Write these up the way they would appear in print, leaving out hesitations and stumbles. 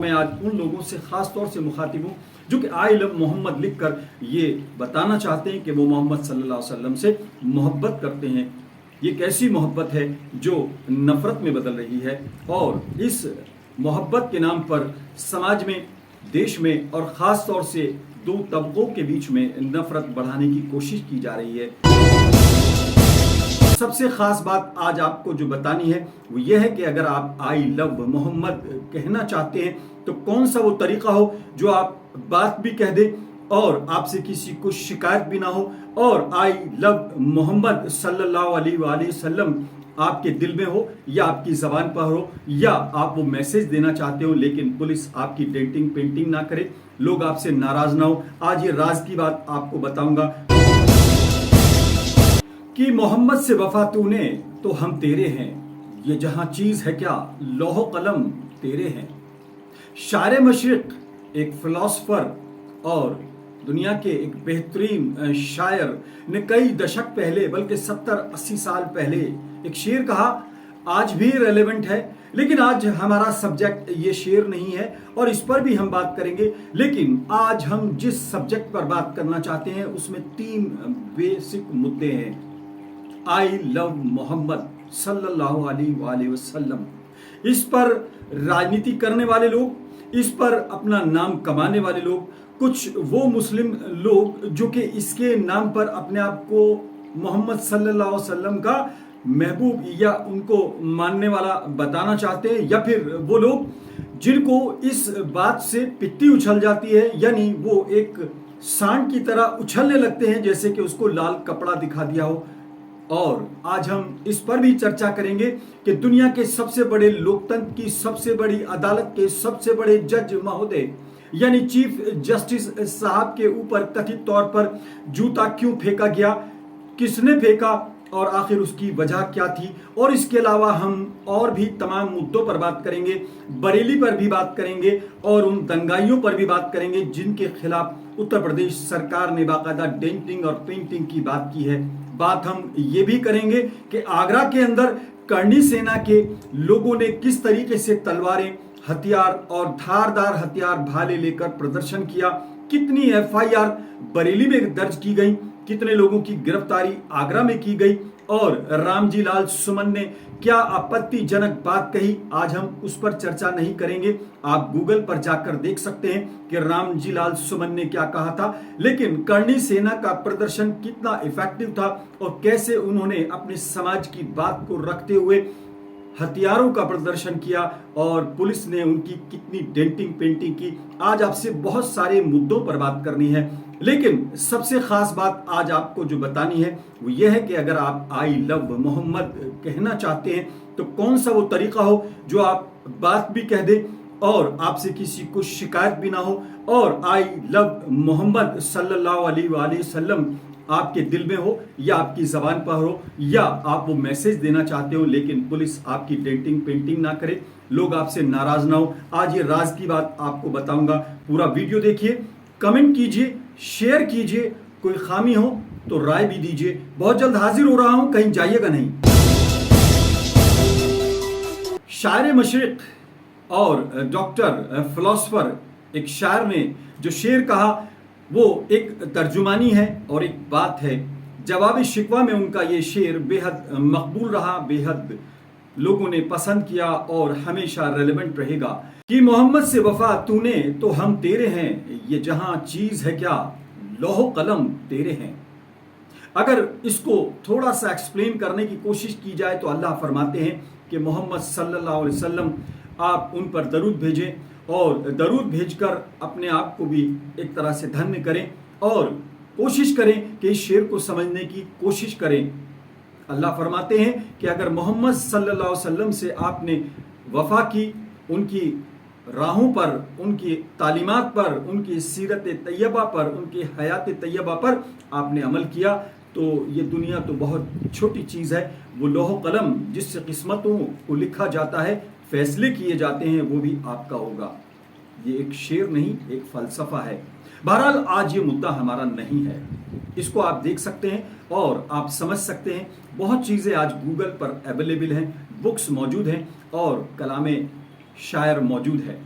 मैं आज उन लोगों से ख़ास तौर से मुखातिब हूँ जो कि आई लव मोहम्मद लिखकर ये बताना चाहते हैं कि वो मोहम्मद सल्लल्लाहु अलैहि वसल्लम से मोहब्बत करते हैं। ये कैसी मोहब्बत है जो नफ़रत में बदल रही है, और इस मोहब्बत के नाम पर समाज में, देश में और ख़ास तौर से दो तबकों के बीच में नफ़रत बढ़ाने की कोशिश की जा रही है। सबसे ख़ास बात आज आपको जो बतानी है वो ये है कि अगर आप आई लव मोहम्मद कहना चाहते हैं तो कौन सा वो तरीका हो जो आप बात भी कह दें और आपसे किसी को शिकायत भी ना हो, और आई लव मोहम्मद सल्लल्लाहु अलैहि वसल्लम आपके दिल में हो या आपकी ज़बान पर हो, या आप वो मैसेज देना चाहते हो लेकिन पुलिस आपकी डेंटिंग पेंटिंग ना करे, लोग आपसे नाराज़ ना हो। आज ये राज की बात आपको बताऊंगा कि मोहम्मद से वफा तूने तो हम तेरे हैं, ये जहां चीज है क्या लौह कलम तेरे हैं। शायर मशरिक, एक फिलोसफर और दुनिया के एक बेहतरीन शायर ने कई दशक पहले, बल्कि 70-80 साल पहले एक शेर कहा, आज भी रेलेवेंट है। लेकिन आज हमारा सब्जेक्ट ये शेर नहीं है और इस पर भी हम बात करेंगे, लेकिन आज हम जिस सब्जेक्ट पर बात करना चाहते हैं उसमें 3 बेसिक मुद्दे हैं। आई लव मोहम्मद सल्लल्लाहु अलैहि वसल्लम, इस पर राजनीति करने वाले लोग, इस पर अपना नाम कमाने वाले लोग, कुछ वो मुस्लिम लोग जो कि इसके नाम पर अपने आप को मोहम्मद सल्लल्लाहु अलैहि वसल्लम का महबूब या उनको मानने वाला बताना चाहते हैं, या फिर वो लोग जिनको इस बात से पित्ती उछल जाती है, यानी वो एक सांड की तरह उछलने लगते हैं जैसे कि उसको लाल कपड़ा दिखा दिया हो। और आज हम इस पर भी चर्चा करेंगे कि दुनिया के सबसे बड़े लोकतंत्र की सबसे बड़ी अदालत के सबसे बड़े जज महोदय यानी चीफ जस्टिस साहब के ऊपर कथित तौर पर जूता क्यों फेंका गया, किसने फेंका और आखिर उसकी वजह क्या थी। और इसके अलावा हम और भी तमाम मुद्दों पर बात करेंगे, बरेली पर भी बात करेंगे और उन दंगाइयों पर भी बात करेंगे जिनके खिलाफ उत्तर प्रदेश सरकार ने बाकायदा डेंटिंग और पेंटिंग की बात की है। बात हम ये भी करेंगे कि आगरा के अंदर करनी सेना के लोगों ने किस तरीके से तलवारें, हथियार और धारदार हथियार भाले लेकर प्रदर्शन किया, कितनी एफआईआर बरेली में दर्ज की गई, कितने लोगों की गिरफ्तारी आगरा में की गई, और रामजी लाल सुमन ने क्या आपत्तिजनक बात कही, आज हम उस पर चर्चा नहीं करेंगे। आप गूगल पर जाकर देख सकते हैं कि रामजी लाल सुमन ने क्या कहा था, लेकिन करनी सेना का प्रदर्शन कितना इफेक्टिव था और कैसे उन्होंने अपने समाज की बात को रखते हुए हथियारों का प्रदर्शन किया और पुलिस ने उनकी कितनी डेंटिंग पेंटिंग की। आज आपसे बहुत सारे मुद्दों पर बात करनी है, लेकिन सबसे खास बात आज आपको जो बतानी है वो ये है कि अगर आप आई लव मोहम्मद कहना चाहते हैं तो कौन सा वो तरीका हो जो आप बात भी कह दें और आपसे किसी को शिकायत भी ना हो, और आई लव मोहम्मद सल्लल्लाहु अलैहि वसल्लम आपके दिल में हो या आपकी ज़बान पर हो, या आप वो मैसेज देना चाहते हो लेकिन पुलिस आपकी डेंटिंग पेंटिंग ना करे, लोग आपसे नाराज ना हो। आज ये राज की बात आपको बताऊंगा, पूरा वीडियो देखिए, कमेंट कीजिए, शेयर कीजिए, कोई खामी हो तो राय भी दीजिए। बहुत जल्द हाजिर हो रहा हूं, कहीं जाइएगा नहीं। शायर मशरिक और डॉक्टर फिलोसफर, एक शायर ने जो शेर कहा वो एक तर्जुमानी है और एक बात है। जवाब शिकवा में उनका ये शेर बेहद मकबूल रहा, बेहद लोगों ने पसंद किया और हमेशा रेलेवेंट रहेगा कि मोहम्मद से वफा तूने तो हम तेरे हैं, ये जहां चीज है क्या लौह कलम तेरे हैं। अगर इसको थोड़ा सा एक्सप्लेन करने की कोशिश की जाए तो अल्लाह फरमाते हैं कि मोहम्मद सल्लल्लाहु अलैहि वसल्लम आप उन पर दरूद भेजें और दरूद भेजकर अपने आप को भी एक तरह से धन्य करें और कोशिश करें कि इस शेर को समझने की कोशिश करें। अल्लाह फरमाते हैं कि अगर मोहम्मद सल्लल्लाहु अलैहि वसल्लम से आपने वफा की, उनकी राहों पर, उनकी तालीमात पर, उनकी सीरत तैयबा पर, उनकी हयात तैयबा पर आपने अमल किया तो ये दुनिया तो बहुत छोटी चीज़ है। वो लौह कलम जिससे किस्मतों को लिखा जाता है, फैसले किए जाते हैं, वो भी आपका होगा। ये एक शेर नहीं, एक फलसफा है। बहरहाल आज ये मुद्दा हमारा नहीं है, इसको आप देख सकते हैं और आप समझ सकते हैं। बहुत चीज़ें आज गूगल पर अवेलेबल हैं, बुक्स मौजूद हैं और कलामे शायर मौजूद है।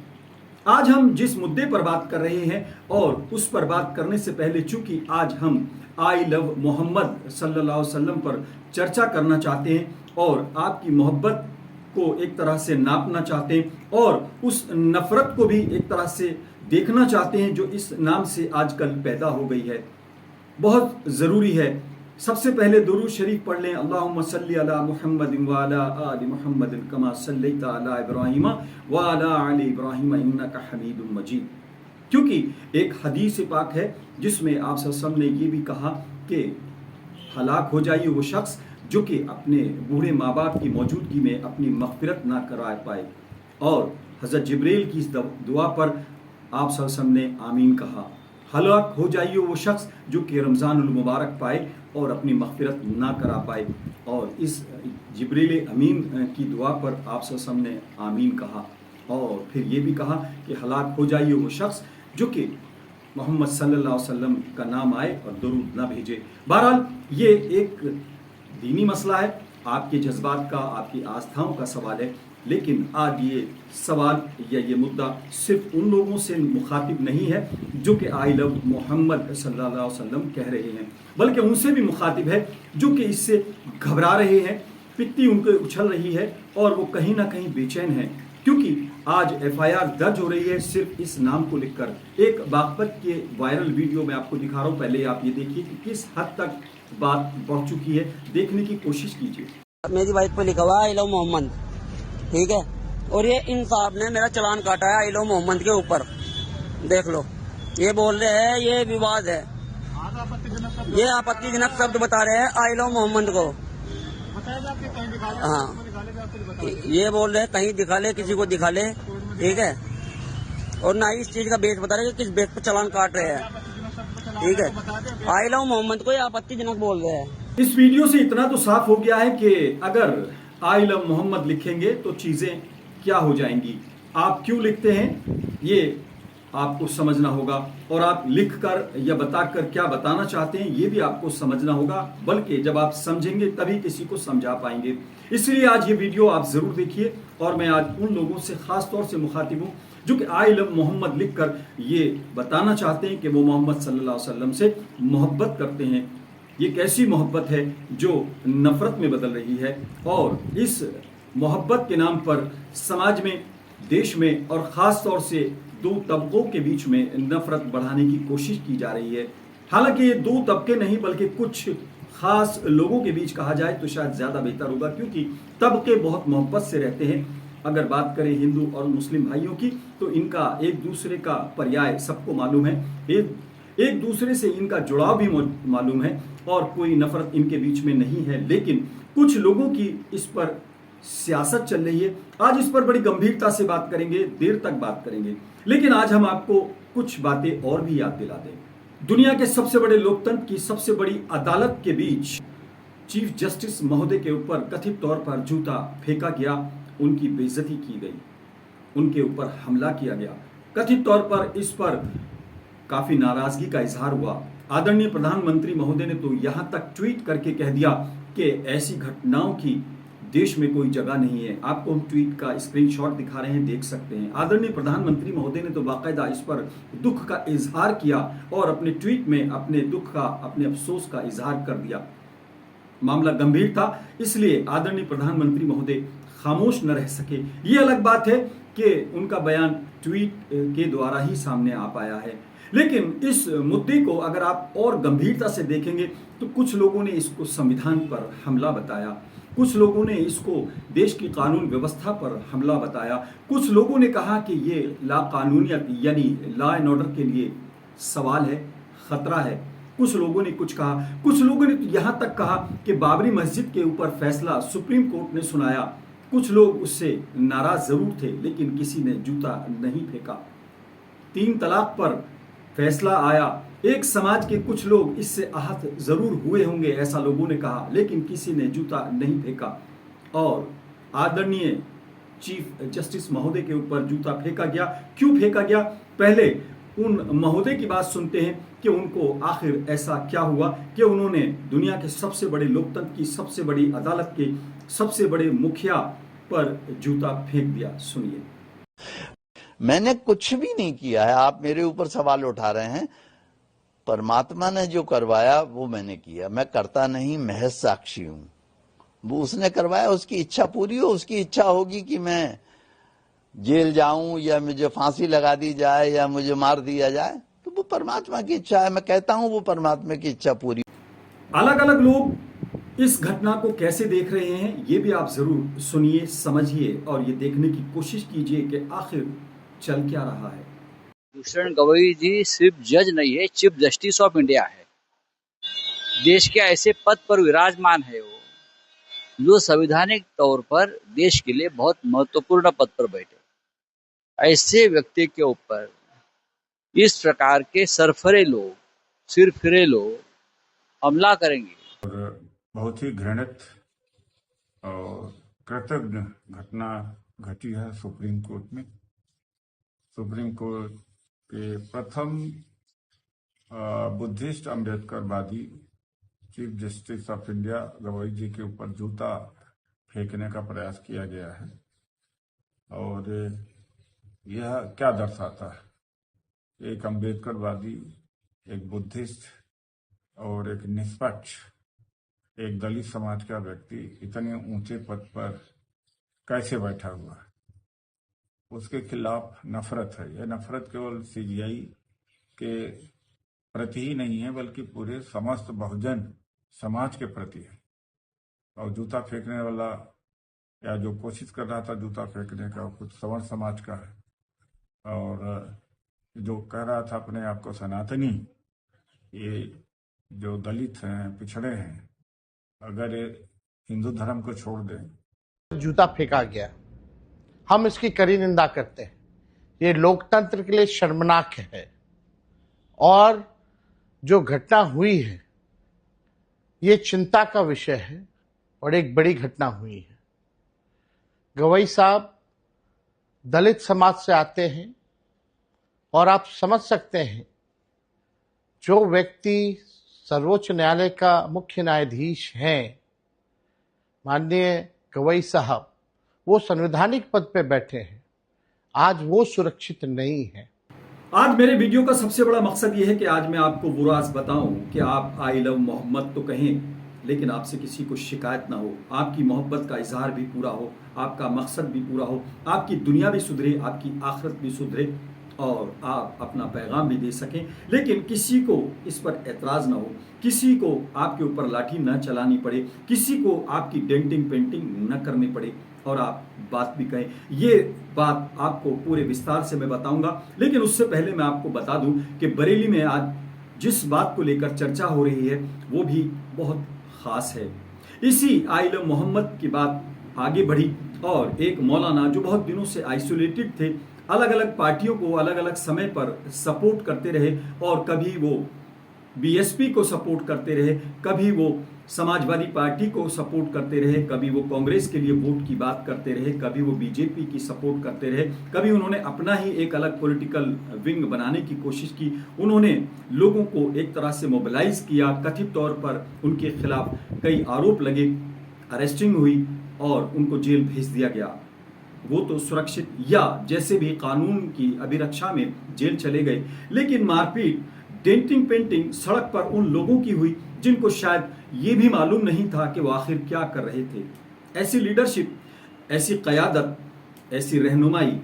आज हम जिस मुद्दे पर बात कर रहे हैं और उस पर बात करने से पहले, चूंकि आज हम आई लव मोहम्मद सल्लल्लाहु अलैहि वसल्लम पर चर्चा करना चाहते हैं और आपकी मोहब्बत को एक तरह से नापना चाहते हैं और उस नफरत को भी एक तरह से देखना चाहते हैं जो इस नाम से आजकल पैदा हो गई है, बहुत ज़रूरी है। सबसे पहले दुरूद शरीफ पढ़ लें। अल्लाहुम्मा सल्ली अला मुहम्मदिन व अला आलि मुहम्मदिन कमा सल्लैता अला इब्राहीम व अला आलि इब्राहीम इन्नका हमीदुम मजीद। क्योंकि एक हदीस पाक है जिसमें आप सल्लल्लाहु अलैहि वसल्लम ने ये भी कहा कि हलाक हो जाइए वो शख्स जो कि अपने बूढ़े माँ बाप की मौजूदगी में अपनी मग़फ़िरत ना करा पाए। और हज़रत जिब्रील की इस दुआ पर आप सल्लल्लाहु अलैहि वसल्लम ने आमीन कहा। हलाक हो जाइए वो शख्स जो कि रमज़ानुल मुबारक पाए और अपनी मग़फ़िरत ना करा पाए। और इस जिब्रील अमीन की दुआ पर आप सल्लल्लाहु अलैहि वसल्लम ने आमीन कहा और फिर ये भी कहा कि हलाक हो जाइए वो शख्स जो कि मोहम्मद सल्लल्लाहु अलैहि वसल्लम का नाम आए और दरूद ना भेजे। बहरहाल ये एक दीनी मसला है, आपके जज्बात का, आपकी आस्थाओं का सवाल है। लेकिन आज ये सवाल या ये मुद्दा सिर्फ उन लोगों से मुखातिब नहीं है जो कि आई लव मोहम्मद सल्लल्लाहु अलैहि वसल्लम कह रहे हैं, बल्कि उनसे भी मुखातिब है जो कि इससे घबरा रहे हैं, पित्ती उनके उछल रही है और वो कहीं ना कहीं बेचैन है, क्योंकि आज FIR दर्ज हो रही है सिर्फ इस नाम को लिखकर। एक बागपत के वायरल वीडियो में आपको दिखा रहा हूँ, पहले आप ये देखिए कि किस हद तक बात बढ़ चुकी है, देखने की कोशिश कीजिए। मेरी बाइक पे लिखा हुआ है आई लव मोहम्मद, ठीक है, और ये इन साहब ने मेरा चालान काटा है आई लव मोहम्मद के ऊपर, देख लो। ये बोल रहे हैं ये विवाद है, ये आपत्तिजनक शब्द बता रहे हैं आई लव मोहम्मद को। हाँ, ये बोल रहे हैं कहीं दिखा ले, किसी को दिखा ले, ठीक है, और ना ही इस चीज का बेस बता रहे हैं कि किस बेस पर चालान काट रहे हैं, ठीक है। आई लव मोहम्मद को ये आपत्तिजनक बोल रहे हैं। इस वीडियो से इतना तो साफ हो गया है कि अगर आई लव मोहम्मद लिखेंगे तो चीजें क्या हो जाएंगी। आप क्यों लिखते हैं ये आपको समझना होगा, और आप लिखकर या बताकर क्या बताना चाहते हैं ये भी आपको समझना होगा, बल्कि जब आप समझेंगे तभी किसी को समझा पाएंगे। इसलिए आज ये वीडियो आप जरूर देखिए और मैं आज उन लोगों से खास तौर से मुखातिब हूँ जो कि आई लव मोहम्मद लिखकर ये बताना चाहते हैं कि वो मोहम्मद सल्लल्लाहु अलैहि वसल्लम से मोहब्बत करते हैं। ये कैसी मोहब्बत है जो नफरत में बदल रही है, और इस मोहब्बत के नाम पर समाज में, देश में और ख़ास तौर से दो तबकों के बीच में नफरत बढ़ाने की कोशिश की जा रही है। हालांकि ये दो तबके नहीं बल्कि कुछ खास लोगों के बीच कहा जाए तो शायद ज़्यादा बेहतर होगा, क्योंकि तबके बहुत मोहब्बत से रहते हैं। अगर बात करें हिंदू और मुस्लिम भाइयों की तो इनका एक दूसरे का पर्याय सबको मालूम है, एक दूसरे से इनका जुड़ाव भी मालूम है और कोई नफरत इनके बीच में नहीं है। लेकिन कुछ लोगों की इस पर सियासत चल रही है। आज इस पर बड़ी गंभीरता से बात करेंगे, देर तक बात करेंगे, लेकिन आज हम आपको कुछ बातें और भी याद दिला दें। दुनिया के सबसे बड़े लोकतंत्र की सबसे बड़ी अदालत के बीच चीफ जस्टिस महोदय के ऊपर कथित तौर पर जूता फेंका गया, उनकी बेइज्जती की गई, उनके ऊपर हमला किया गया। कथित तौर पर इस पर काफी नाराजगी का इजहार हुआ। आदरणीय प्रधानमंत्री महोदय ने तो यहां तक ट्वीट करके कह दिया कि ऐसी घटनाओं की देश में कोई जगह नहीं है। आपको हम ट्वीट का स्क्रीनशॉट दिखा रहे हैं, देख सकते हैं। आदरणीय प्रधानमंत्री महोदय ने तो बाकायदा इस पर दुख का इजहार किया और अपने ट्वीट में अपने दुख का, अपने अफसोस का इजहार कर दिया। मामला गंभीर था, इसलिए आदरणीय प्रधानमंत्री महोदय खामोश न रह सके। ये अलग बात है कि उनका बयान ट्वीट के द्वारा ही सामने आ पाया है, लेकिन इस मुद्दे को अगर आप और गंभीरता से देखेंगे तो कुछ लोगों ने इसको संविधान पर हमला बताया, कुछ लोगों ने इसको देश की कानून व्यवस्था पर हमला बताया, कुछ लोगों ने कहा कि ये लाकानूनियत यानी लॉ एंड ऑर्डर के लिए सवाल है, खतरा है। कुछ लोगों ने कुछ कहा, कुछ लोगों ने तो यहाँ तक कहा कि बाबरी मस्जिद के ऊपर फैसला सुप्रीम कोर्ट ने सुनाया। कुछ लोग उससे नाराज जरूर थे, लेकिन किसी ने जूता नहीं फेंका। 3 तलाक पर फैसला आया, एक समाज के कुछ लोग इससे आहत जरूर हुए होंगे, ऐसा लोगों ने कहा, लेकिन किसी ने जूता नहीं फेंका। और आदरणीय चीफ जस्टिस महोदय के ऊपर जूता फेंका गया। क्यों फेंका गया? पहले उन महोदय की बात सुनते हैं कि उनको आखिर ऐसा क्या हुआ कि उन्होंने दुनिया के सबसे बड़े लोकतंत्र की सबसे बड़ी अदालत के सबसे बड़े मुखिया पर जूता फेंक दिया। सुनिए। मैंने कुछ भी नहीं किया है। आप मेरे ऊपर सवाल उठा रहे हैं। परमात्मा ने जो करवाया वो मैंने किया। मैं करता नहीं, महज साक्षी हूं। वो उसने करवाया, उसकी इच्छा पूरी हो। उसकी इच्छा होगी कि मैं जेल जाऊं या मुझे फांसी लगा दी जाए या मुझे मार दिया जाए, तो वो परमात्मा की इच्छा है। मैं कहता हूं वो परमात्मा की इच्छा पूरी। अलग अलग लोग इस घटना को कैसे देख रहे हैं ये भी आप जरूर सुनिए, समझिए और ये देखने की कोशिश कीजिए कि आखिर चल क्या रहा है। भूषण गवई जी सिर्फ जज नहीं है, चीफ जस्टिस ऑफ इंडिया है। देश के ऐसे पद पर विराजमान है वो, जो संवैधानिक तौर पर देश के लिए बहुत महत्वपूर्ण पद पर बैठे। ऐसे व्यक्ति के ऊपर इस प्रकार के सरफरे लोग, सिरफिरे लोग हमला करेंगे। और बहुत ही घृणित और कृतज्ञ घटना घटी है सुप्रीम कोर्ट में। सुप्रीम कोर्ट के प्रथम बुद्धिस्ट अम्बेडकरवादी chief justice of India Gavai ji के ऊपर जूता फेंकने का प्रयास किया गया है। और यह क्या दर्शाता है? एक अम्बेडकरवादी, एक बुद्धिस्ट और एक निष्पक्ष, एक दलित समाज का व्यक्ति इतने ऊंचे पद पर कैसे बैठा हुआ है? उसके खिलाफ नफरत है। यह नफरत केवल सीजीआई के प्रति ही नहीं है, बल्कि पूरे समस्त बहुजन समाज के प्रति है। और जूता फेंकने वाला या जो कोशिश कर रहा था जूता फेंकने का, कुछ सवर्ण समाज का है। और जो कह रहा था अपने आप को सनातनी, ये जो दलित हैं, पिछड़े हैं, अगर हिंदू धर्म को छोड़ दें। जूता फेंका गया, हम इसकी कड़ी निंदा करते हैं। ये लोकतंत्र के लिए शर्मनाक है। और जो घटना हुई है ये चिंता का विषय है और एक बड़ी घटना हुई है। गवई साहब दलित समाज से आते हैं और आप समझ सकते हैं जो व्यक्ति सर्वोच्च न्यायालय का मुख्य न्यायाधीश हैं, माननीय गवई साहब, वो संवैधानिक पद पे बैठे हैं। आज वो सुरक्षित नहीं है। आज मेरे वीडियो का सबसे बड़ा मकसद ये है कि आज मैं आपको वो राज बताऊं कि आप आई लव मोहम्मद तो कहें, लेकिन आपसे किसी को शिकायत ना हो, आपकी मोहब्बत का इजहार भी पूरा हो, आपका मकसद भी पूरा हो, आपकी दुनिया भी सुधरे, आपकी आखिरत भी सुधरे और आप अपना पैगाम भी दे सकें। लेकिन किसी को इस पर एतराज़ ना हो, किसी को आपके ऊपर लाठी न चलानी पड़े, किसी को आपकी डेंटिंग पेंटिंग न करनी पड़े और आप बात भी कहें। ये बात आपको पूरे विस्तार से मैं बताऊंगा। लेकिन उससे पहले मैं आपको बता दूं कि बरेली में आज जिस बात को लेकर चर्चा हो रही है वो भी बहुत खास है। इसी आई लव मोहम्मद की बात आगे बढ़ी और एक मौलाना जो बहुत दिनों से आइसोलेटेड थे, अलग अलग पार्टियों को अलग अलग समय पर सपोर्ट करते रहे और कभी वो बीएसपी को सपोर्ट करते रहे, कभी वो समाजवादी पार्टी को सपोर्ट करते रहे, कभी वो कांग्रेस के लिए वोट की बात करते रहे, कभी वो बीजेपी की सपोर्ट करते रहे, कभी उन्होंने अपना ही एक अलग पॉलिटिकल विंग बनाने की कोशिश की। उन्होंने लोगों को एक तरह से मोबिलाइज किया, कथित तौर पर उनके खिलाफ कई आरोप लगे, अरेस्टिंग हुई और उनको जेल भेज दिया गया। वो तो सुरक्षित या जैसे भी कानून की अभिरक्षा में जेल चले गए। लेकिन मारपीट, डेंटिंग पेंटिंग सड़क पर उन लोगों की हुई जिनको शायद ये भी मालूम नहीं था कि वो आखिर क्या कर रहे थे। ऐसी लीडरशिप, ऐसी क़यादत, ऐसी रहनुमाई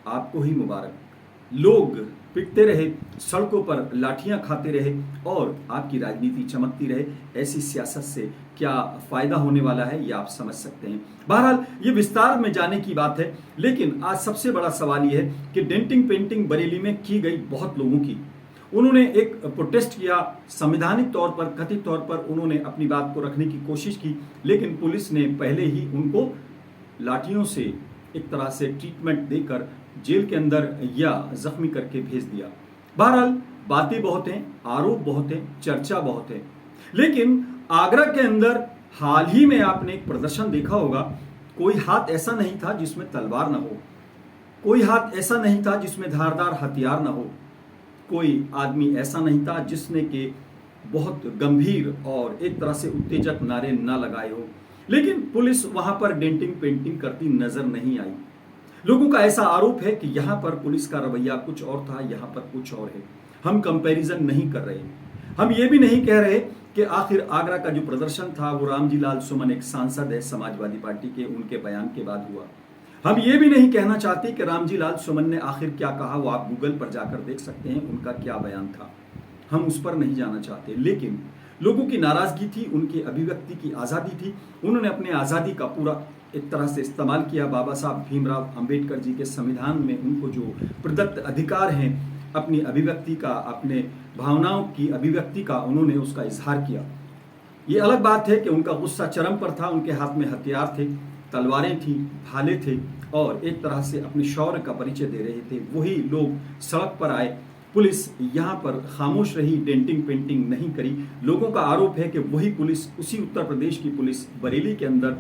आपको ही मुबारक। लोग पिटते रहे, सड़कों पर लाठियां खाते रहे और आपकी राजनीति चमकती रहे। ऐसी सियासत से क्या फायदा होने वाला है ये आप समझ सकते हैं। बहरहाल ये विस्तार में जाने की बात है, लेकिन आज सबसे बड़ा सवाल ये है कि डेंटिंग पेंटिंग बरेली में की गई बहुत लोगों की। उन्होंने एक प्रोटेस्ट किया, संवैधानिक तौर पर, कथित तौर पर उन्होंने अपनी बात को रखने की कोशिश की, लेकिन पुलिस ने पहले ही उनको लाठियों से एक तरह से ट्रीटमेंट देकर जेल के अंदर या जख्मी करके भेज दिया। बहरहाल बातें बहुत हैं, आरोप बहुत हैं, चर्चा बहुत है। लेकिन आगरा के अंदर हाल ही में आपने एक प्रदर्शन देखा होगा। कोई हाथ ऐसा नहीं था जिसमें तलवार ना हो, कोई हाथ ऐसा नहीं था जिसमें धारदार हथियार ना हो, कोई आदमी ऐसा नहीं था जिसने के बहुत गंभीर और एक तरह से उत्तेजक नारे ना लगाए हो। लेकिन पुलिस वहां पर डेंटिंग पेंटिंग करती नजर नहीं आई। लोगों का ऐसा आरोप है कि यहां पर पुलिस का रवैया कुछ और था, यहां पर कुछ और है। हम कंपैरिजन नहीं कर रहे, हम ये भी नहीं कह रहे कि आखिर आगरा का जो प्रदर्शन था वो रामजी लाल सुमन एक सांसद है समाजवादी पार्टी के, उनके बयान के बाद हुआ। हम ये भी नहीं कहना चाहते कि रामजी लाल सुमन ने आखिर क्या कहा, वो आप गूगल पर जाकर देख सकते हैं उनका क्या बयान था। हम उस पर नहीं जाना चाहते, लेकिन लोगों की नाराजगी थी, उनकी अभिव्यक्ति की आज़ादी थी, उन्होंने अपने आज़ादी का पूरा एक तरह से इस्तेमाल किया। बाबा साहब भीमराव अंबेडकर जी के संविधान में उनको जो प्रदत्त अधिकार हैं अपनी अभिव्यक्ति का, अपने भावनाओं की अभिव्यक्ति का, उन्होंने उसका इजहार किया। ये अलग बात है कि उनका गुस्सा चरम पर था, उनके हाथ में हथियार थे, तलवारें थी, भाले थे और एक तरह से अपने शौर्य का परिचय दे रहे थे। वही लोग सड़क पर आए, पुलिस यहाँ पर खामोश रही, डेंटिंग पेंटिंग नहीं करी। लोगों का आरोप है कि वही पुलिस, उसी उत्तर प्रदेश की पुलिस बरेली के अंदर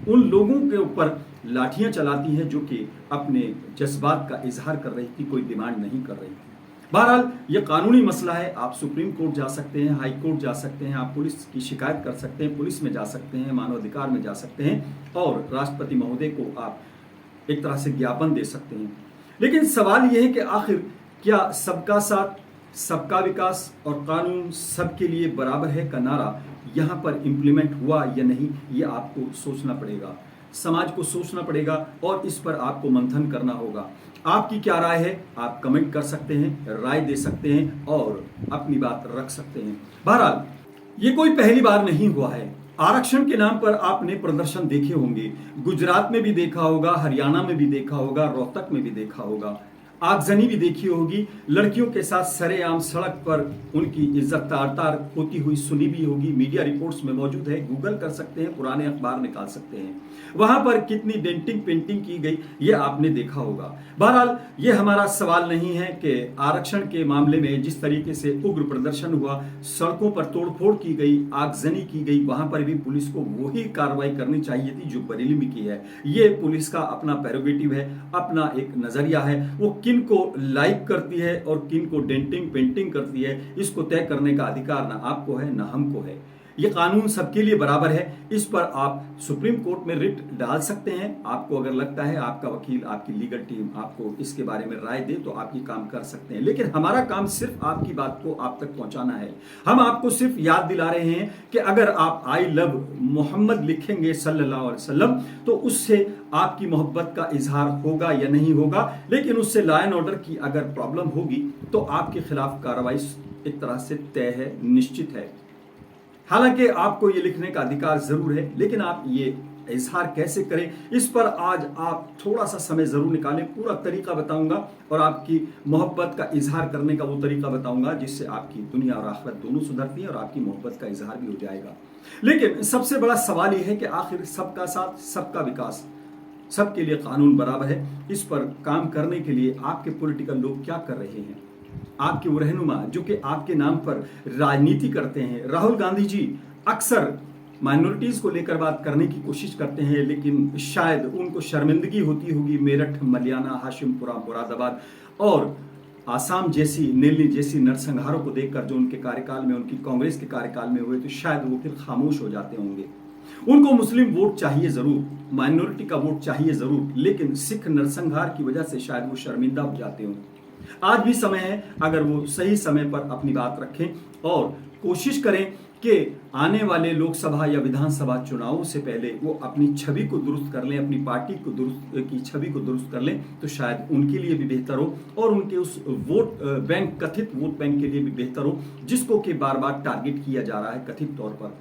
उन लोगों के ऊपर लाठियां चलाती है जो कि अपने जज्बात का इजहार कर रही थी, कोई डिमांड नहीं कर रही थी। बहरहाल ये कानूनी मसला है, आप सुप्रीम कोर्ट जा सकते हैं, हाई कोर्ट जा सकते हैं, आप पुलिस की शिकायत कर सकते हैं, पुलिस में जा सकते हैं, मानवाधिकार में जा सकते हैं और राष्ट्रपति महोदय को आप एक तरह से ज्ञापन दे सकते हैं। लेकिन सवाल यह है कि आखिर क्या सबका साथ, सबका विकास और कानून सबके लिए बराबर है का नारा यहाँ पर इम्प्लीमेंट हुआ या नहीं, ये आपको सोचना पड़ेगा, समाज को सोचना पड़ेगा और इस पर आपको मंथन करना होगा। आपकी क्या राय है, आप कमेंट कर सकते हैं, राय दे सकते हैं और अपनी बात रख सकते हैं। बहरहाल ये कोई पहली बार नहीं हुआ है। आरक्षण के नाम पर आपने प्रदर्शन देखे होंगे, गुजरात में भी देखा होगा, हरियाणा में भी देखा होगा, रोहतक में भी देखा होगा, आगजनी भी देखी होगी, लड़कियों के साथ सरेआम सड़क पर उनकी इज्जत तार-तार होती हुई सुनी भी होगी, मीडिया रिपोर्ट्स में मौजूद है, गूगल कर सकते हैं, पुराने अखबार निकाल सकते हैं, वहां पर कितनी डेंटिंग पेंटिंग की गई ये आपने देखा होगा। बहरहाल ये हमारा सवाल नहीं है कि आरक्षण के मामले में जिस तरीके से उग्र प्रदर्शन हुआ, सड़कों पर तोड़फोड़ की गई, आगजनी की गई, वहां पर भी पुलिस को वही कार्रवाई करनी चाहिए थी जो बरेली में की है। ये पुलिस का अपना प्रेरोगेटिव है, अपना एक नजरिया है, वो किन को लाइक करती है और किन को डेंटिंग पेंटिंग करती है इसको तय करने का अधिकार ना आपको है ना हमको है। ये कानून सबके लिए बराबर है। इस पर आप सुप्रीम कोर्ट में रिट डाल सकते हैं। आपको अगर लगता है, आपका वकील, आपकी लीगल टीम आपको इसके बारे में राय दे तो आप ये काम कर सकते हैं, लेकिन हमारा काम सिर्फ आपकी बात को आप तक पहुंचाना है। हम आपको सिर्फ याद दिला रहे हैं कि अगर आप आई लव मोहम्मद लिखेंगे सल्लल्लाहु अलैहि वसल्लम तो उससे आपकी मोहब्बत का इजहार होगा या नहीं होगा, लेकिन उससे लॉ एंड ऑर्डर की अगर प्रॉब्लम होगी तो आपके खिलाफ कार्रवाई एक तरह से तय है, निश्चित है। हालांकि आपको ये लिखने का अधिकार जरूर है, लेकिन आप ये इजहार कैसे करें इस पर आज आप थोड़ा सा समय जरूर निकालें। पूरा तरीका बताऊंगा और आपकी मोहब्बत का इजहार करने का वो तरीका बताऊंगा जिससे आपकी दुनिया और आखिरत दोनों सुधरती है और आपकी मोहब्बत का इजहार भी हो जाएगा। लेकिन सबसे बड़ा सवाल यह है कि आखिर सबका साथ, सबका विकास, सबके लिए कानून बराबर है, इस पर काम करने के लिए आपके पॉलिटिकल लोग क्या कर रहे हैं? आपके वो रहनुमा जो कि आपके नाम पर राजनीति करते हैं। राहुल गांधी जी अक्सर माइनॉरिटीज को लेकर बात करने की कोशिश करते हैं, लेकिन शायद उनको शर्मिंदगी होती होगी मेरठ, मलियाना, हाशिमपुरा, मुरादाबाद और आसाम जैसी, नेली जैसी नरसंहारों को देखकर जो उनके कार्यकाल में, उनकी कांग्रेस के कार्यकाल में हुए, तो शायद वो फिर खामोश हो जाते होंगे। उनको मुस्लिम वोट चाहिए जरूर, माइनॉरिटी का वोट चाहिए जरूर, लेकिन सिख नरसंहार की वजह से शायद वो शर्मिंदा हो जाते होंगे। आज भी समय है, अगर वो सही समय पर अपनी बात रखें और कोशिश करें कि आने वाले लोकसभा या विधानसभा चुनावों से पहले वो अपनी छवि को दुरुस्त कर लें, अपनी पार्टी को की छवि को दुरुस्त कर लें, तो शायद उनके लिए भी बेहतर हो और उनके उस वोट बैंक, कथित वोट बैंक के लिए भी बेहतर हो, जिसको कि बार बार टारगेट किया जा रहा है कथित तौर पर।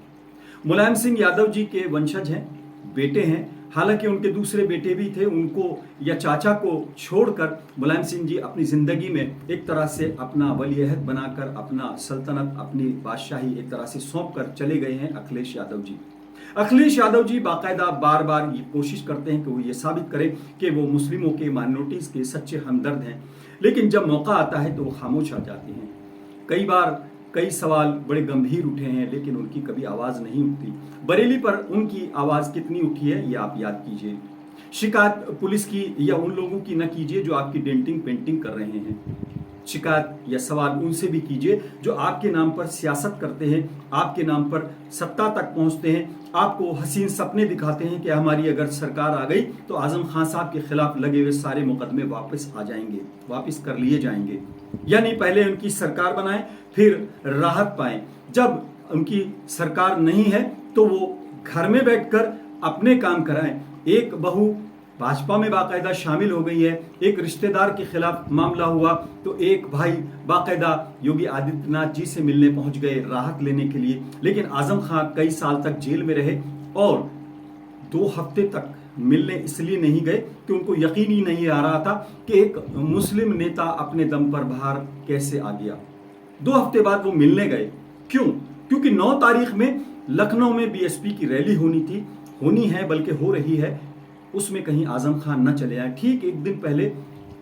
मुलायम सिंह यादव जी के वंशज हैं, बेटे हैं, हालांकि उनके दूसरे बेटे भी थे, उनको या चाचा को छोड़कर मुलायम सिंह जी अपनी जिंदगी में एक तरह से अपना वलीअहद बनाकर, अपना सल्तनत, अपनी बादशाही एक तरह से सौंप कर चले गए हैं अखिलेश यादव जी। अखिलेश यादव जी बाकायदा बार बार ये कोशिश करते हैं कि वो ये साबित करें कि वो मुस्लिमों के, माइनॉरिटीज के सच्चे हमदर्द हैं, लेकिन जब मौका आता है तो वो खामोश आ जाते हैं। कई बार कई सवाल बड़े गंभीर उठे हैं, लेकिन उनकी कभी आवाज नहीं उठती। बरेली पर उनकी आवाज कितनी उठी है ये आप याद कीजिए। शिकायत पुलिस की या उन लोगों की न कीजिए जो आपकी डेंटिंग पेंटिंग कर रहे हैं। शिकायत या सवाल उनसे भी कीजिए जो आपके नाम पर सियासत करते हैं, आपके नाम पर सत्ता तक पहुंचते हैं, आपको हसीन सपने दिखाते हैं कि हमारी अगर सरकार आ गई तो आजम खान साहब के खिलाफ लगे हुए सारे मुकदमे वापस आ जाएंगे, वापस कर लिए जाएंगे। यानी पहले उनकी सरकार बनाएं, फिर राहत पाएं। जब उनकी सरकार नहीं है तो वो घर में बैठकर अपने काम कराएं। एक बहू भाजपा में बाकायदा शामिल हो गई है, एक रिश्तेदार के खिलाफ मामला हुआ तो एक भाई बाकायदा योगी आदित्यनाथ जी से मिलने पहुंच गए राहत लेने के लिए। लेकिन आजम खान कई साल तक जेल में रहे और 2 हफ्ते तक मिलने इसलिए नहीं गए कि उनको यकीन ही नहीं आ रहा था कि एक मुस्लिम नेता अपने दम पर बाहर कैसे आ गया। 2 हफ्ते बाद वो मिलने गए। क्यों? क्योंकि 9 तारीख में लखनऊ में बीएसपी की रैली होनी है बल्कि हो रही है, उसमें कहीं आजम खान न चले आए। ठीक एक दिन पहले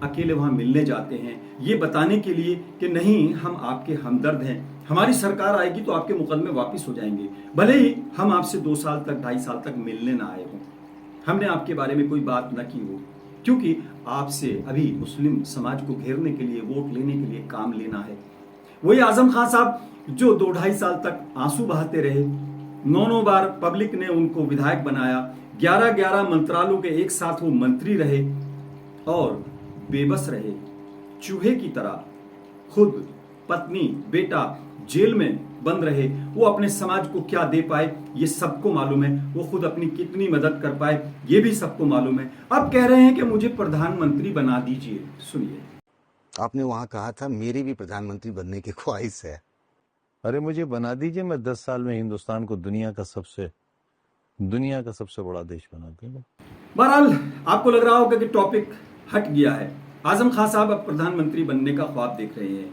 अकेले वहां मिलने जाते हैं, ये बताने के लिए कि नहीं हम आपके हमदर्द हैं, हमारी सरकार आएगी तो आपके मुकदमे वापस हो जाएंगे, भले ही हम आपसे 2 साल तक 2.5 साल तक मिलने ना आए हों, हमने आपके बारे में कोई बात न की हो, क्योंकि आपसे अभी मुस्लिम समाज को घेरने के लिए, वोट लेने के लिए काम लेना है। वही आजम खान साहब जो 2-2.5 साल तक आंसू बहाते रहे, 9 बार पब्लिक ने उनको विधायक बनाया, 11 मंत्रालयों के एक साथ वो मंत्री रहे और बेबस रहे, चूहे की तरह खुद पत्नी बेटा जेल में बंद रहे। वो अपने समाज को क्या दे पाए ये सबको मालूम है, वो खुद अपनी कितनी मदद कर पाए ये भी सबको मालूम है। अब कह रहे हैं कि मुझे प्रधानमंत्री बना दीजिए। सुनिए, आपने वहां कहा था मेरी भी प्रधानमंत्री बनने की ख्वाहिश है। अरे मुझे बना दीजिए, मैं 10 साल में हिंदुस्तान को दुनिया का सबसे बड़ा देश बना दूंगा। बहरहाल आपको लग रहा होगा कि टॉपिक हट गया है। आजम खान साहब अब प्रधानमंत्री बनने का ख्वाब देख रहे हैं।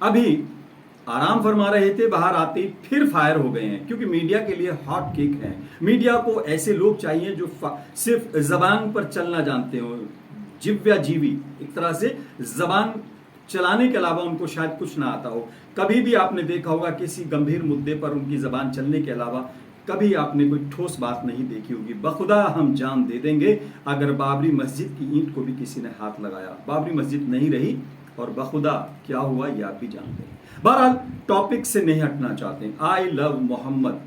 अभी आराम फरमा रहे थे, बाहर आते ही फिर फायर हो गए हैं, क्योंकि मीडिया के लिए हॉट केक है। मीडिया को ऐसे लोग चाहिए जो सिर्फ जबान पर चलना जानते हो, जिव्या जीवी, एक तरह से जबान चलाने के अलावा उनको शायद कुछ ना आता हो। कभी भी आपने देखा होगा किसी गंभीर मुद्दे पर उनकी जबान चलने के अलावा कभी आपने कोई ठोस बात नहीं देखी होगी। बखुदा हम जान दे देंगे अगर बाबरी मस्जिद की ईंट को भी किसी ने हाथ लगाया। बाबरी मस्जिद नहीं रही और बखुदा क्या हुआ ये आप भी जानते हैं। बहरहाल टॉपिक से नहीं हटना चाहते। आई लव मोहम्मद,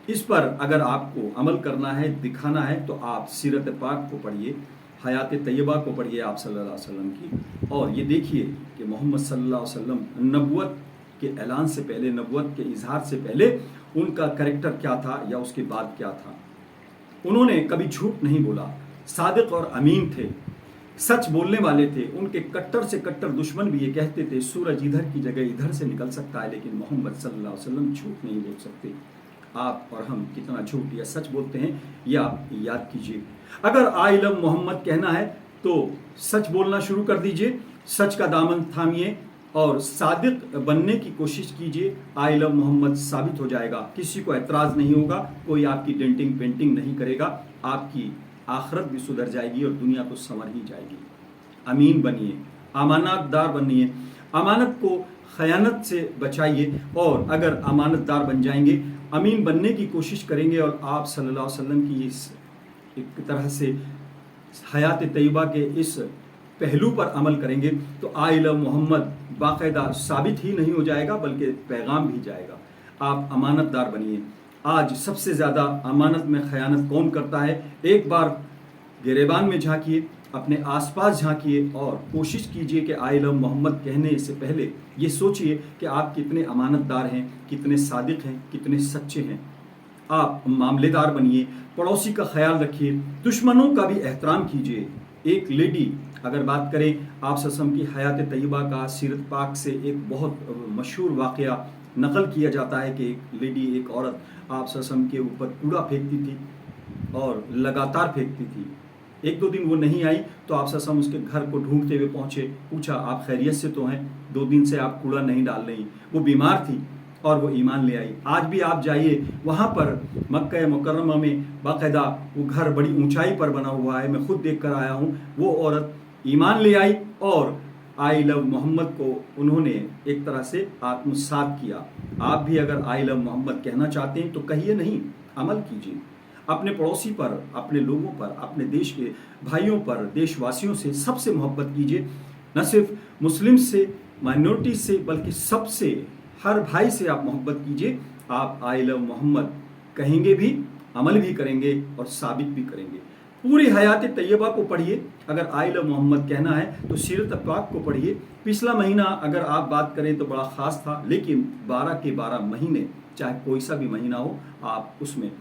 इस पर अगर आपको अमल करना है, दिखाना है, तो आप सीरत पाक को पढ़िए, हयात तैयबा को पढ़िए आप सल्लल्लाहु अलैहि वसल्लम की, और ये देखिए कि मोहम्मद सल्लल्लाहु अलैहि वसल्लम नबुवत के ऐलान से पहले, नबुवत के इजहार से पहले उनका कैरेक्टर क्या था या उसके बाद क्या था। उन्होंने कभी झूठ नहीं बोला, सादिक और अमीन थे, सच बोलने वाले थे। उनके कट्टर से कट्टर दुश्मन भी ये कहते थे सूरज इधर की जगह इधर से निकल सकता है, लेकिन मोहम्मद सल्लल्लाहु अलैहि वसल्लम झूठ नहीं बोल सकते। आप और हम कितना झूठ या सच बोलते हैं ये आप याद कीजिए। अगर आई लव मोहम्मद कहना है तो सच बोलना शुरू कर दीजिए, सच का दामन थामिए और सादिक बनने की कोशिश कीजिए। आई लव मोहम्मद साबित हो जाएगा, किसी को एतराज नहीं होगा, कोई आपकी डेंटिंग पेंटिंग नहीं करेगा, आपकी आखिरत भी सुधर जाएगी और दुनिया तो संवर ही जाएगी। अमीन बनिए, अमानतदार बनिए, अमानत को खयानत से बचाइए, और अगर अमानतदार बन जाएंगे, अमीन बनने की कोशिश करेंगे और आप सल्लल्लाहु अलैहि वसल्लम की इस एक तरह से हयात तैयबा के इस पहलू पर अमल करेंगे तो आई लव मोहम्मद बाकायदा साबित ही नहीं हो जाएगा बल्कि पैगाम भी जाएगा। आप अमानतदार बनिए। आज सबसे ज़्यादा अमानत में खयानत कौन करता है? एक बार गिरेबान में झांकिए, अपने आसपास झांकिए और कोशिश कीजिए कि आई लव मोहम्मद कहने से पहले ये सोचिए कि आप कितने अमानतदार हैं, कितने सादिक हैं, कितने सच्चे हैं। आप मामलेदार बनिए, पड़ोसी का ख्याल रखिए, दुश्मनों का भी एहतराम कीजिए। एक लेडी, अगर बात करें आप सल्लम की हयात तैयबा का, सीरत पाक से एक बहुत मशहूर वाक़या नकल किया जाता है कि एक लेडी, एक औरत आप सल्लम के ऊपर कूड़ा फेंकती थी और लगातार फेंकती थी। 1-2 दिन वो नहीं आई तो आप सल्लम उसके घर को ढूंढते हुए पहुँचे, पूछा आप खैरियत से तो हैं, 2 दिन से आप कूड़ा नहीं डाल रही। वो बीमार थी और वो ईमान ले आई। आज भी आप जाइए वहाँ पर मक्का मुकर्रमा में बाकायदा वो घर बड़ी ऊंचाई पर बना हुआ है, मैं खुद देख कर आया हूँ। वो औरत ईमान ले आई और आई लव मोहम्मद को उन्होंने एक तरह से आत्मसात किया। आप भी अगर आई लव मोहम्मद कहना चाहते हैं तो कहिए नहीं, अमल कीजिए। अपने पड़ोसी पर, अपने लोगों पर, अपने देश के भाइयों पर, देशवासियों से सबसे मोहब्बत कीजिए, न सिर्फ मुस्लिम से, माइनॉरिटी से, बल्कि सबसे, हर भाई से आप मोहब्बत कीजिए। आप आई लव मोहम्मद कहेंगे भी, अमल भी करेंगे और साबित भी करेंगे। पूरी हयात तैयबा को पढ़िए। अगर आई लव मोहम्मद कहना है तो सीरत पाक को पढ़िए। पिछला महीना अगर आप बात करें तो बड़ा ख़ास था, लेकिन 12 के 12 महीने, चाहे कोई सा भी महीना हो, आप उसमें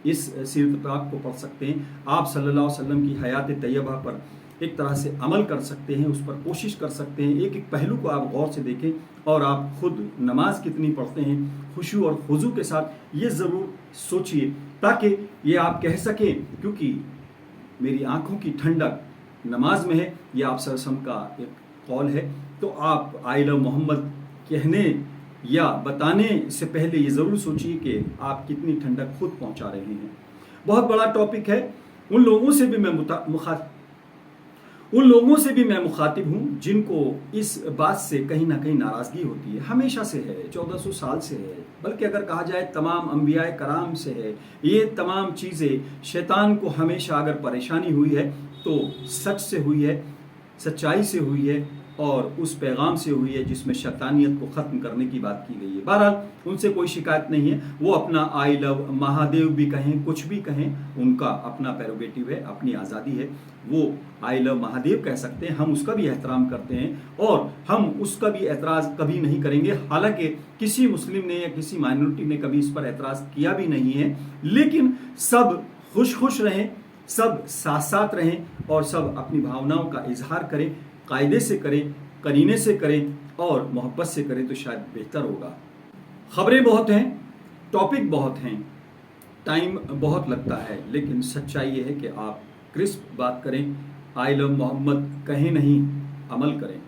इस सीरत पाक को पढ़ सकते हैं। आप सल्लल्लाहु अलैहि वसल्लम की हयात तैयबा पर एक तरह से अमल कर सकते हैं, उस पर कोशिश कर सकते हैं। एक एक पहलू को आप गौर से देखें और आप खुद नमाज कितनी पढ़ते हैं खुशू और खुजू के साथ, ये ज़रूर सोचिए, ताकि ये आप कह सकें क्योंकि मेरी आंखों की ठंडक नमाज में है, ये आप सरसम का एक कौल है। तो आप आई लव मोहम्मद कहने या बताने से पहले ये ज़रूर सोचिए कि आप कितनी ठंडक खुद पहुंचा रहे हैं। बहुत बड़ा टॉपिक है। उन लोगों से भी मैं मुखातिब हूँ जिनको इस बात से कहीं ना कहीं नाराज़गी होती है, हमेशा से है, 1400 साल से है, बल्कि अगर कहा जाए तमाम अंबिया कराम से है। ये तमाम चीज़ें शैतान को हमेशा अगर परेशानी हुई है तो सच से हुई है, सच्चाई से हुई है और उस पैगाम से हुई है जिसमें शैतानियत को ख़त्म करने की बात की गई है। बहरहाल उनसे कोई शिकायत नहीं है, वो अपना आई लव महादेव भी कहें, कुछ भी कहें, उनका अपना प्रेरोगेटिव है, अपनी आज़ादी है। वो आई लव महादेव कह सकते हैं, हम उसका भी एहतराम करते हैं और हम उसका भी एतराज़ कभी नहीं करेंगे। हालांकि किसी मुस्लिम ने या किसी माइनॉरिटी ने कभी इस पर एतराज़ किया भी नहीं है, लेकिन सब खुश रहें, सब साथ साथ रहें और सब अपनी भावनाओं का इजहार करें, कायदे से करें, करीने से करें और मोहब्बत से करें तो शायद बेहतर होगा। खबरें बहुत हैं, टॉपिक बहुत हैं, टाइम बहुत लगता है, लेकिन सच्चाई ये है कि आप क्रिस्प बात करें, आई लव मोहम्मद कहें नहीं, अमल करें,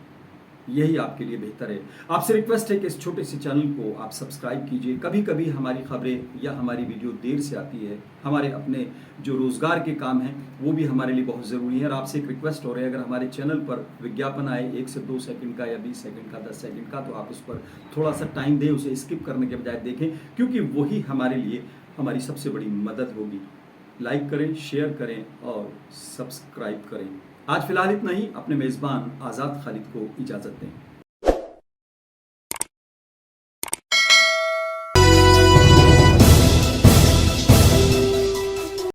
यही आपके लिए बेहतर है। आपसे रिक्वेस्ट है कि इस छोटे से चैनल को आप सब्सक्राइब कीजिए। कभी कभी हमारी खबरें या हमारी वीडियो देर से आती है, हमारे अपने जो रोज़गार के काम हैं वो भी हमारे लिए बहुत ज़रूरी है। और आपसे एक रिक्वेस्ट हो रही है, अगर हमारे चैनल पर विज्ञापन आए 1 से 2 सेकंड का या 20 सेकंड का, 10 सेकंड का, तो आप उस पर थोड़ा सा टाइम दें, उसे स्किप करने के बजाय देखें, क्योंकि वही हमारे लिए हमारी सबसे बड़ी मदद होगी। लाइक करें, शेयर करें और सब्सक्राइब करें। आज फिलहाल इतना ही। अपने मेज़बान आज़ाद खालिद को इजाज़त दें।